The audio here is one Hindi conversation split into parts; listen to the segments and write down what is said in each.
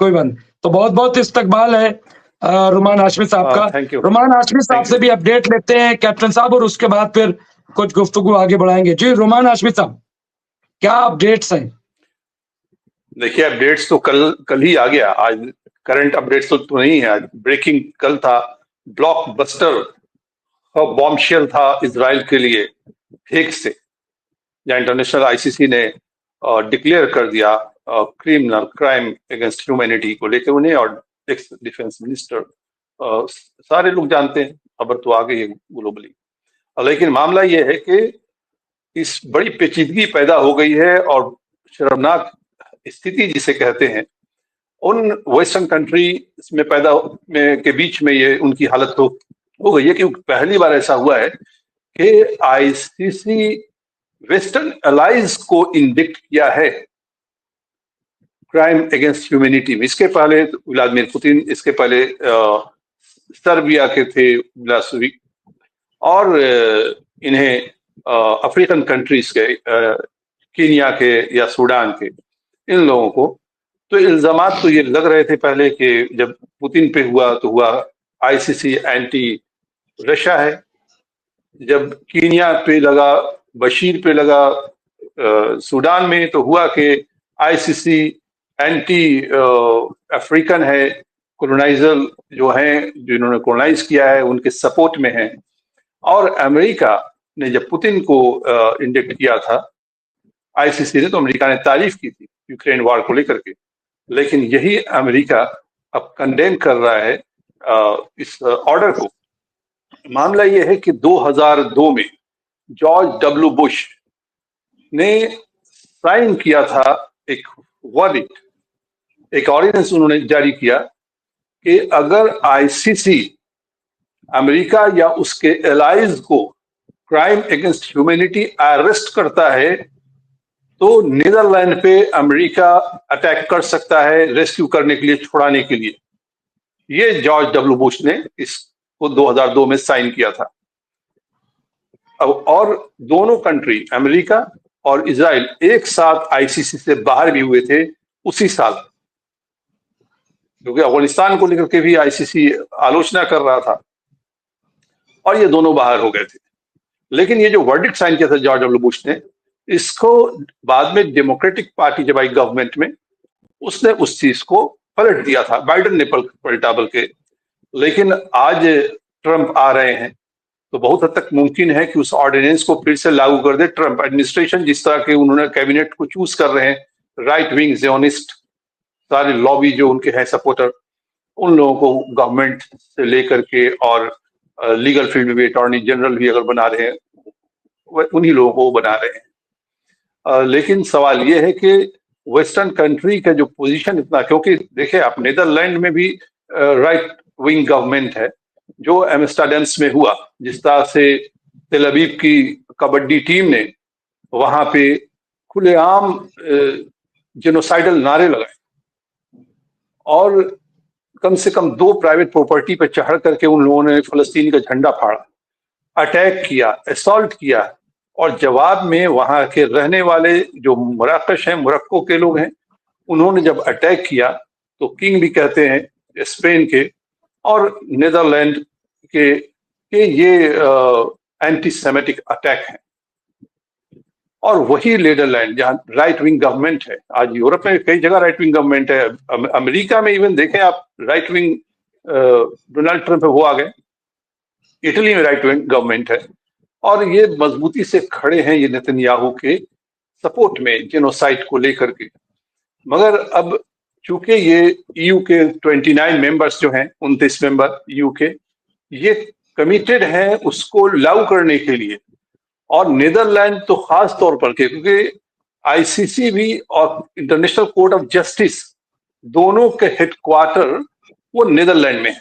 कोई बात नहीं। तो बहुत बहुत इस्तकबाल है रुमान हाशमी साहब का। Thank you. रुमान हाशमी साहब से भी अपडेट लेते हैं कैप्टन साहब, और उसके बाद फिर कुछ गुफ्तगू आगे बढ़ाएंगे। जी रुमान हाशमी साहब, क्या अपडेट्स हैं? देखिए, अपडेट्स तो कल ही आ गया। आज करंट अपडेट्स तो नहीं है। आज ब्रेकिंग कल था, ब्लॉकबस्टर बॉम्बशेल था इजराइल के लिए हेग से, जहां इंटरनेशनल आईसीसी ने डिक्लेयर कर दिया क्रिमिनल क्राइम अगेंस्ट ह्यूमैनिटी को लेकर उन्हें, और एक्स डिफेंस मिनिस्टर सारे लोग जानते हैं, खबर तो आ गई है ग्लोबली। लेकिन मामला यह है कि इस बड़ी पेचीदगी पैदा हो गई है और शर्मनाक स्थिति जिसे कहते हैं, उन वेस्टर्न कंट्री में के बीच में ये उनकी हालत हो गई है, क्योंकि पहली बार ऐसा हुआ है कि आईसीसी वेस्टर्न अलाइज को इंडिक्ट किया है क्राइम अगेंस्ट ह्यूमैनिटी में। इसके पहले व्लादिमीर पुतिन, इसके पहले सर्बिया के थे मिलोसेविक, और इन्हें अफ्रीकन कंट्रीज के, कीनिया के या सूडान के, इन लोगों को तो इल्जामात तो ये लग रहे थे पहले कि जब पुतिन पे हुआ तो हुआ आईसीसी एंटी रशिया है, जब कीनिया पे लगा, बशीर पे लगा सूडान में, तो हुआ कि आईसीसी एंटी अफ्रीकन है, कॉलोनाइजर जो हैं, जिन्होंने कॉलोनाइज किया है उनके सपोर्ट में है। और अमेरिका ने जब पुतिन को इंडिक्ट किया था आईसीसी ने, तो अमेरिका ने तारीफ की थी यूक्रेन वार को लेकर के, लेकिन यही अमेरिका अब कंडेम कर रहा है इस ऑर्डर को। मामला यह है कि 2002 में जॉर्ज डब्ल्यू बुश ने साइन किया था एक वर्डिक्ट, एक ऑर्डिनेंस उन्होंने जारी किया कि अगर आईसीसी अमेरिका या उसके एलाइज को क्राइम अगेंस्ट ह्यूमैनिटी अरेस्ट करता है तो नीदरलैंड पे अमेरिका अटैक कर सकता है रेस्क्यू करने के लिए, छुड़ाने के लिए। ये जॉर्ज डब्ल्यू बुश ने इसको 2002 में साइन किया था। अब और दोनों कंट्री, अमेरिका और इजराइल, एक साथ आईसीसी से बाहर भी हुए थे उसी साल, क्योंकि अफगानिस्तान को लेकर के भी आईसीसी आलोचना कर रहा था, और ये दोनों बाहर हो गए थे। लेकिन ये जो वर्डिक्ट साइन किया था जॉर्ज डब्ल्यू बुश ने, इसको बाद में डेमोक्रेटिक पार्टी जब आई गवर्नमेंट में, उसने उस चीज को पलट दिया था, बाइडेन ने पलटा बल्कि। लेकिन आज ट्रंप आ रहे हैं तो बहुत हद तक मुमकिन है कि उस ऑर्डिनेंस को फिर से लागू कर दे ट्रंप एडमिनिस्ट्रेशन। जिस तरह के उन्होंने कैबिनेट को चूज कर रहे हैं, राइट विंग जियोनिस्ट सारे लॉबी जो उनके हैं सपोर्टर, उन लोगों को गवर्नमेंट से लेकर के और लीगल फील्ड में भी अटॉर्नी जनरल भी अगर बना रहे हैं, उन्हीं लोगों को बना रहे हैं। लेकिन सवाल ये है कि वेस्टर्न कंट्री का जो पोजीशन इतना, क्योंकि देखिए आप नीदरलैंड में भी राइट विंग गवर्नमेंट है, जो एम्स्टरडम में हुआ, जिस तरह से तेल अवीव की कबड्डी टीम ने वहां पे खुलेआम जेनोसाइडल नारे लगाए और कम से कम 2 प्राइवेट प्रॉपर्टी पर चढ़ करके उन लोगों ने फलस्तीन का झंडा फाड़ा, अटैक किया, असॉल्ट किया, और जवाब में वहां के रहने वाले जो मराकश हैं, मोरक्को के लोग हैं, उन्होंने जब अटैक किया तो किंग भी कहते हैं स्पेन के और नीदरलैंड के ये एंटी सेमेटिक अटैक है। और वही नीदरलैंड जहां राइट विंग गवर्नमेंट है, आज यूरोप में कई जगह राइट विंग गवर्नमेंट है, अमेरिका में इवन देखें आप, राइट विंग डोनाल्ड ट्रंप वो आ गए, इटली में राइट विंग गवर्नमेंट है, और ये मजबूती से खड़े हैं ये नेतन्याहू के सपोर्ट में जेनोसाइड को लेकर के। मगर अब चूंकि ये ईयू के 29 मेंबर्स जो हैं, 29 मेंबर ईयू के, ये कमिटेड हैं उसको लागू करने के लिए, और नीदरलैंड तो खास तौर पर के, क्योंकि आईसीसी भी और इंटरनेशनल कोर्ट ऑफ जस्टिस दोनों के हेडक्वार्टर वो नीदरलैंड में है,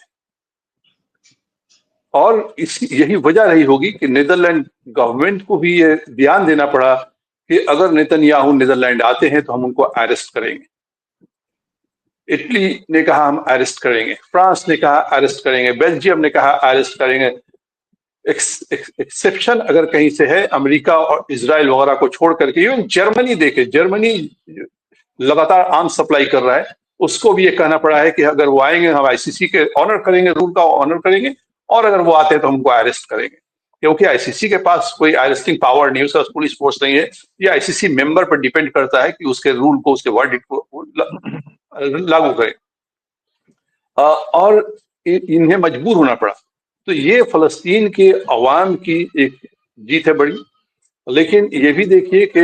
और यही वजह रही होगी कि नीदरलैंड गवर्नमेंट को भी ये ध्यान देना पड़ा कि अगर नेतन्याहू नीदरलैंड आते हैं तो हम उनको अरेस्ट करेंगे। इटली ने कहा हम अरेस्ट करेंगे, फ्रांस ने कहा अरेस्ट करेंगे, बेल्जियम ने कहा अरेस्ट करेंगे। एक्सेप्शन अगर कहीं से है, अमेरिका और इजराइल वगैरह को छोड़ करके, इवन जर्मनी देखे, जर्मनी लगातार आर्म्स सप्लाई कर रहा है, उसको भी ये कहना पड़ा है कि अगर वो आएंगे हम आईसीसी के ऑनर करेंगे, रूल का ऑनर करेंगे, और अगर वो आते हैं तो हमको अरेस्ट करेंगे, क्योंकि आईसीसी के पास कोई अरेस्टिंग पावर नहीं है, उसके पास पुलिस फोर्स नहीं है। ये आईसीसी मेंबर पर डिपेंड करता है कि उसके रूल को, उसके वर्डिक्ट को लागू करे। और इन्हें मजबूर होना पड़ा। तो ये फलस्तीन के अवाम की एक जीत है बड़ी। लेकिन ये भी देखिए कि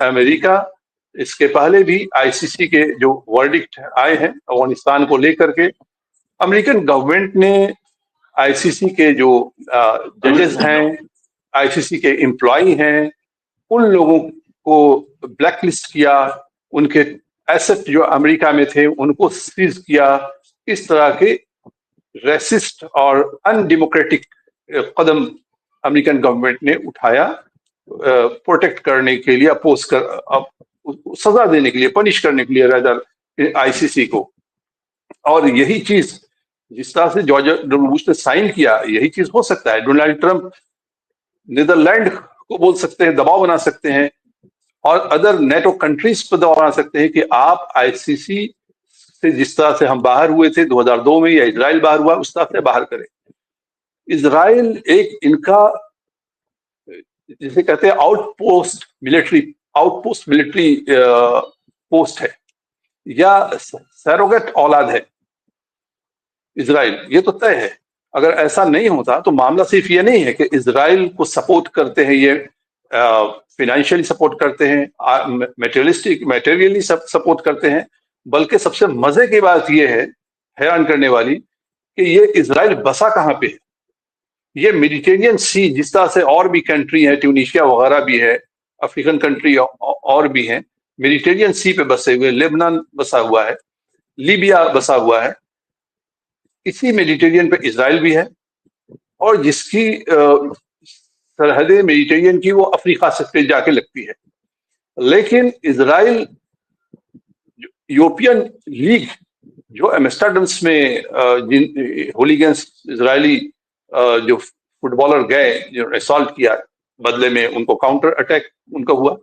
अमेरिका, इसके पहले भी आईसीसी के जो वर्डिक्ट आए हैं अफगानिस्तान को लेकर के, अमेरिकन गवर्नमेंट ने आईसीसी के जो जजेस हैं, आईसीसी के एम्प्लॉय हैं, उन लोगों को ब्लैकलिस्ट किया, उनके एसेट जो अमेरिका में थे उनको सीज किया। इस तरह के रेसिस्ट और अनडेमोक्रेटिक कदम अमेरिकन गवर्नमेंट ने उठाया प्रोटेक्ट करने के लिए, अपोज कर, सजा देने के लिए, पनिश करने के लिए रादर आईसीसी को। और यही चीज जिस तरह से जॉर्ज डब्ल्यू बुश ने साइन किया, यही चीज हो सकता है। डोनाल्ड ट्रंप नीदरलैंड को बोल सकते हैं, दबाव बना सकते हैं, और अदर नेटो कंट्रीज पर दबाव बना सकते हैं कि आप आईसीसी से, जिस तरह से हम बाहर हुए थे 2002 में, या इजराइल बाहर हुआ, उस तरह से बाहर करें। इजराइल एक इनका, जिसे कहते हैं आउटपोस्ट मिलिट्री पोस्ट है, या सरोगेट औलाद है इजराइल, ये तो तय है। अगर ऐसा नहीं होता तो मामला सिर्फ ये नहीं है कि इजराइल को सपोर्ट करते हैं, ये फिनेंशियली सपोर्ट करते हैं, मटेरियली सपोर्ट करते हैं, बल्कि सबसे मजे की बात ये है, हैरान करने वाली, कि ये इजराइल बसा कहाँ पे है। ये मेडिटेरियन सी, जिस तरह से और भी कंट्री है, ट्यूनीशिया वगैरह भी है, अफ्रीकन कंट्री और भी हैं, मेडिटेरियन सी पे बसे हुए, लेबनान बसा हुआ है, लीबिया बसा हुआ है, इसी मेडिटेरियन पे इजराइल भी है, और जिसकी सरहदें मेडिटेरियन की वो अफ्रीका से जाके लगती है। लेकिन इजराइल, यूरोपियन लीग जो एम्स्टर्डम में होलीगन्स इजरायली जो फुटबॉलर गए, जो असॉल्ट किया, बदले में उनको काउंटर अटैक उनका हुआ,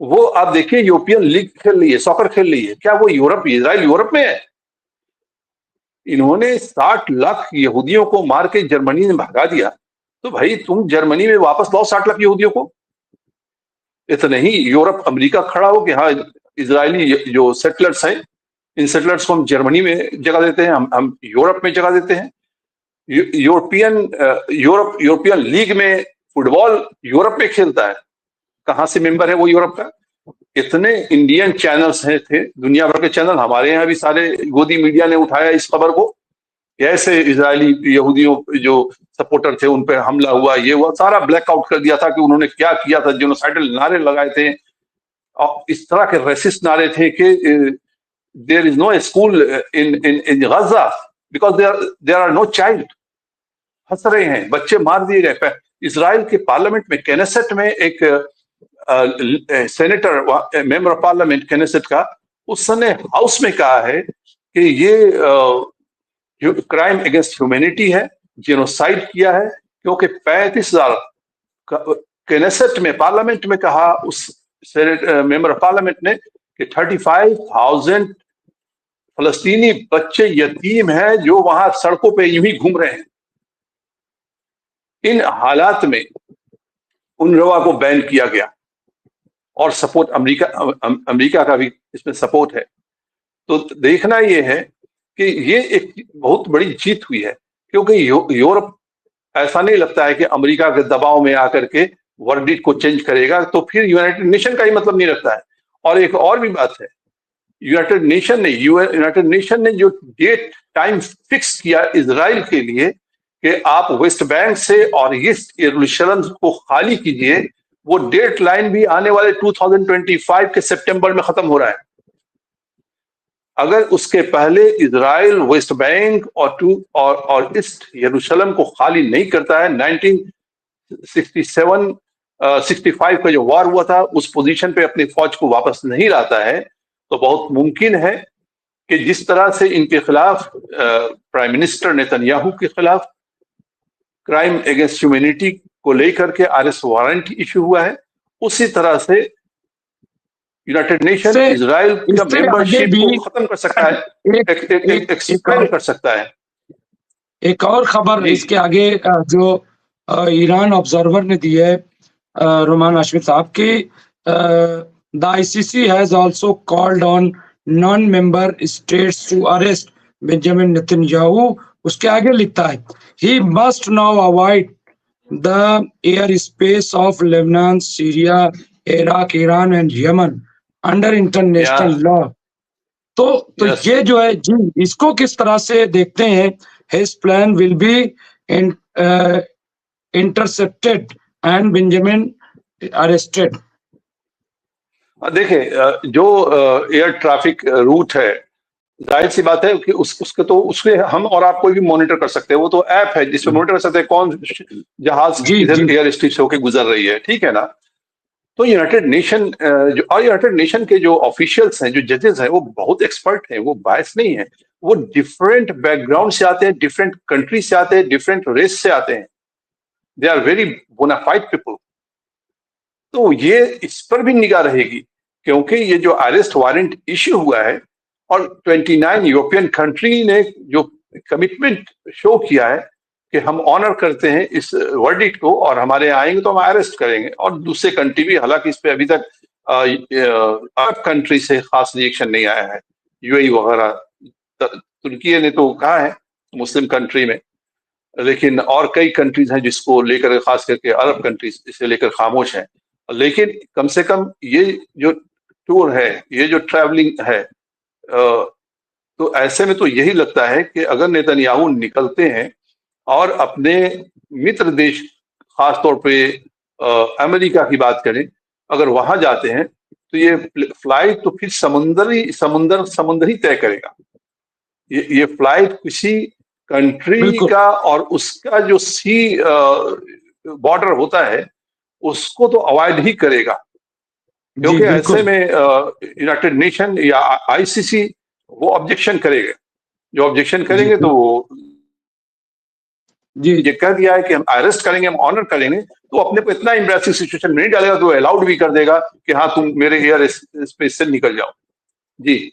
वो आप देखिए यूरोपियन लीग खेल रही है, सॉकर खेल रही है। क्या वो इजराइल यूरोप में है? इन्होंने 60 लाख यहूदियों को मार के जर्मनी ने भगा दिया, तो भाई तुम जर्मनी में वापस लाओ 60 लाख यहूदियों को। इतना ही यूरोप, अमेरिका खड़ा हो कि हाँ, इजरायली जो सेटलर्स हैं, इन सेटलर्स को हम जर्मनी में जगह देते हैं, हम यूरोप में जगह देते हैं। यूरोपियन लीग में फुटबॉल यूरोप में खेलता है, कहां से मेंबर है वो यूरोप का? इतने इंडियन चैनल्स हैं, थे दुनिया भर के चैनल, हमारे यहाँ भी सारे गोदी मीडिया ने उठाया इस खबर को, कैसे इजरायली यहूदियों जो सपोर्टर थे उन पर हमला हुआ, ये हुआ, सारा ब्लैकआउट कर दिया था कि उन्होंने क्या किया था, जेनोसाइडल नारे लगाए थे, और इस तरह के रेसिस्ट नारे थे कि there is no school in Gaza because there are no child. हंस रहे हैं, बच्चे मार दिए गए। इसराइल के पार्लियामेंट में, केनेसेट में, एक सेनेटर, मेंबर ऑफ पार्लियामेंट केनेसेट का, उसने हाउस में कहा है कि ये क्राइम अगेंस्ट ह्यूमैनिटी है, जेनोसाइड किया है, क्योंकि 35,000 केनेसेट में, पार्लियामेंट में कहा उस मेंबर ऑफ पार्लियामेंट ने कि 35,000 फलस्तीनी बच्चे यतीम हैं जो वहां सड़कों पे यूं ही घूम रहे हैं। इन हालात में UNRWA को बैन किया गया, और सपोर्ट अमेरिका का भी इसमें सपोर्ट है। तो देखना यह है कि ये एक बहुत बड़ी जीत हुई है, क्योंकि यूरोप, ऐसा नहीं लगता है कि अमेरिका के दबाव में आकर के वर्डिक्ट को चेंज करेगा, तो फिर यूनाइटेड नेशन का ही मतलब नहीं रखता है। और एक और भी बात है, यूनाइटेड नेशन ने जो डेट टाइम फिक्स किया इजराइल के लिए कि आप वेस्ट बैंक से और ईस्ट यरूशलेम को खाली कीजिए, वो डेट लाइन भी आने वाले 2025 के सितंबर में खत्म हो रहा है। अगर उसके पहले इजराइल वेस्ट बैंक और ईस्ट यरूशलेम को खाली नहीं करता है, 1965 का जो वार हुआ था, उस पोजीशन पे अपनी फौज को वापस नहीं लाता है, तो बहुत मुमकिन है कि जिस तरह से इनके खिलाफ प्राइम मिनिस्टर नेतन्याहू के खिलाफ क्राइम अगेंस्ट ह्यूमैनिटी को लेकर के अरेस्ट वारंट इशू हुआ है, उसी तरह से यूनाइटेड नेशन इससे इजराइल का इससे आगे मेंबरशिप भी को खत्म कर सकता है, एक एक्सपेंड कर सकता है। एक और खबर जी इसके आगे जो ईरान ऑब्जर्वर ने दी है रोमान हाशमी साहब की, the ICC has also called on non member states to arrest Benjamin Netanyahu. उसके आगे लिखता है, he must now avoid the air space of Lebanon, Syria, Iraq, Iran and Yemen under international या लॉ। तो यस ये जो है जी, इसको किस तरह से देखते हैं? His plan will be intercepted and Benjamin arrested. देखिए जो एयर ट्रैफिक रूट है, जाहिर सी बात है कि उसके हम और आप कोई भी मॉनिटर कर सकते हैं। वो तो ऐप है जिसमें मॉनिटर कर सकते हैं कौन जहाज जी इधर जी एयर स्ट्रिप से होकर गुजर रही है, ठीक है ना। तो यूनाइटेड नेशन और यूनाइटेड नेशन के जो ऑफिशियल्स हैं, जो जजेस हैं, वो बहुत एक्सपर्ट हैं, वो बायस नहीं है। वो डिफरेंट बैकग्राउंड से आते हैं, डिफरेंट कंट्री से आते हैं, डिफरेंट रेस से आते हैं। They are very bonafide people. तो ये इस पर भी निगाह रहेगी, क्योंकि ये जो अरेस्ट वारंट इश्यू हुआ है और 29 यूरोपियन कंट्री ने जो कमिटमेंट शो किया है कि हम ऑनर करते हैं इस वर्डिक्ट को और हमारे यहाँ आएंगे तो हम अरेस्ट करेंगे। और दूसरे कंट्री भी, हालांकि इस पे अभी तक अरब कंट्री से खास रिएक्शन नहीं आया है, यूएई वगैरह, तुर्की ने तो कहा है मुस्लिम कंट्री में, लेकिन और कई कंट्रीज हैं जिसको लेकर, खास करके अरब कंट्रीज इसे लेकर खामोश हैं। लेकिन कम से कम ये जो टूर है, ये जो ट्रैवलिंग है, तो ऐसे में तो यही लगता है कि अगर नेतन्याहू निकलते हैं और अपने मित्र देश, खासतौर पे अमेरिका की बात करें, अगर वहां जाते हैं तो ये फ्लाइट तो फिर समुंदर ही तय करेगा। ये फ्लाइट किसी कंट्री बिल्कुल का और उसका जो सी बॉर्डर होता है उसको तो अवॉइड ही करेगा, जी क्योंकि ऐसे बिल्कुल में यूनाइटेड नेशन या आईसीसी वो ऑब्जेक्शन करेगा। जो ऑब्जेक्शन जी करेंगे तो वो जी ये कह दिया है कि हम अरेस्ट करेंगे, हम ऑनर करेंगे, तो अपने को इतना एम्बैरेसिंग सिचुएशन में नहीं डालेगा, तो अलाउड भी कर देगा कि हाँ तुम मेरे एयर स्पेस से निकल जाओ। जी।